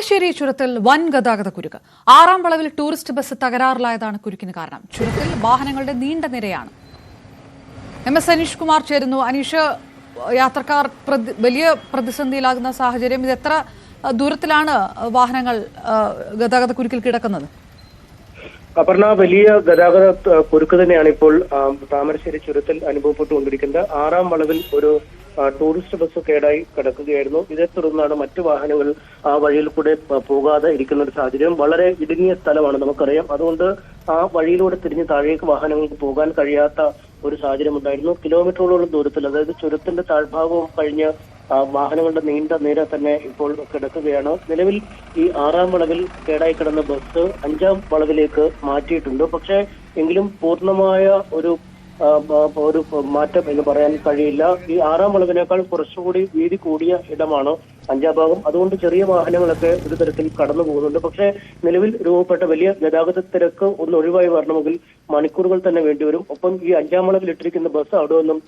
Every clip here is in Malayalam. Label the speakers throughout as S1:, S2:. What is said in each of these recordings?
S1: താമരശ്ശേരി ചുരത്തിൽ വൻ ഗതാഗത കുരുക്ക്. 6-ാം വളവിൽ ടൂറിസ്റ്റ് ബസ് തകരാറിലായതാണ് കുരുക്കിന് കാരണം. ചുരത്തിൽ വാഹനങ്ങളുടെ നീണ്ട നിരയാണ്. MS അനീഷ് കുമാർ ചേരുന്നു. അനീഷ്, യാത്രക്കാർ വലിയ പ്രതിസന്ധിയിലാകുന്ന സാഹചര്യം. ഇത് എത്ര ദൂരത്തിലാണ് വാഹനങ്ങൾ ഗതാഗത കുരുക്കിൽ കിടക്കുന്നത്?
S2: അപർണ, വലിയ ഗതാഗത കുരുക്ക് തന്നെയാണ് ഇപ്പോൾ താമരശ്ശേരി ചുരത്തിൽ അനുഭവപ്പെട്ടുകൊണ്ടിരിക്കുന്നത്. 6-ാം വളവിൽ ഒരു ടൂറിസ്റ്റ് ബസ് കേടായി കിടക്കുകയായിരുന്നു. ഇതേ തുടർന്നാണ് മറ്റു വാഹനങ്ങൾ ആ വഴിയിൽ കൂടെ പോകാതെ ഇരിക്കുന്ന ഒരു സാഹചര്യം. വളരെ ഇടുങ്ങിയ സ്ഥലമാണ്, നമുക്കറിയാം. അതുകൊണ്ട് ആ വഴിയിലൂടെ തിരിഞ്ഞ് താഴേക്ക് വാഹനങ്ങൾക്ക് പോകാൻ കഴിയാത്ത ഒരു സാഹചര്യം ഉണ്ടായിരുന്നു. കിലോമീറ്ററുകളോളം ദൂരത്തിൽ, അതായത് ചുരത്തിന്റെ താഴ്ഭാഗവും കഴിഞ്ഞ് വാഹനങ്ങളുടെ നീണ്ട നിര തന്നെ ഇപ്പോൾ കിടക്കുകയാണ്. നിലവിൽ ഈ 6-ാം വളവിൽ കേടായി കിടന്ന ബസ് 5-ാം വളവിലേക്ക് മാറ്റിയിട്ടുണ്ട്. പക്ഷേ എങ്കിലും പൂർണ്ണമായ ഒരു മാറ്റം എന്ന് പറയാൻ കഴിയില്ല. ഈ 6-ാം വളവിനേക്കാൾ കുറച്ചുകൂടി വീതി കൂടിയ ഇടമാണ് 5-ാം ഭാഗം. അതുകൊണ്ട് ചെറിയ വാഹനങ്ങളൊക്കെ ഒരു തരത്തിൽ കടന്നു പോകുന്നുണ്ട്. പക്ഷേ നിലവിൽ രൂപപ്പെട്ട വലിയ ഗതാഗത തിരക്ക് ഒന്ന് ഒഴിവായി വരണമെങ്കിൽ മണിക്കൂറുകൾ തന്നെ വേണ്ടിവരും. ഒപ്പം ഈ 5-ാം വളവിൽ ഇട്ടിരിക്കുന്ന ബസ് അവിടെ നിന്നും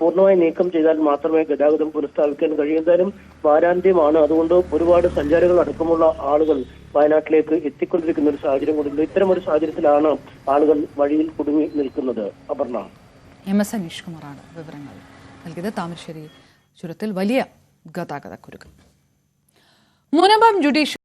S2: പൂർണ്ണമായി നീക്കം ചെയ്താൽ മാത്രമേ ഗതാഗതം പുനഃസ്ഥാപിക്കാൻ കഴിയൂ. എന്തായാലും വാരാന്ത്യമാണ്, അതുകൊണ്ട് ഒരുപാട് സഞ്ചാരികൾ അടക്കമുള്ള ആളുകൾ വയനാട്ടിലേക്ക് എത്തിക്കൊണ്ടിരിക്കുന്ന ഒരു സാഹചര്യം കൊണ്ടുണ്ട്. ഇത്തരം ഒരു സാഹചര്യത്തിലാണ് ആളുകൾ വഴിയിൽ കുടുങ്ങി നിൽക്കുന്നത്. അപർണ,
S1: MS അനീഷ് കുമാറാണ് വിവരങ്ങൾ നൽകിയത്. താമരശ്ശേരി ചുരത്തിൽ വലിയ ഗതാഗത കുരുക്ക്. മുനമ്പം ജുഡീഷ്യൽ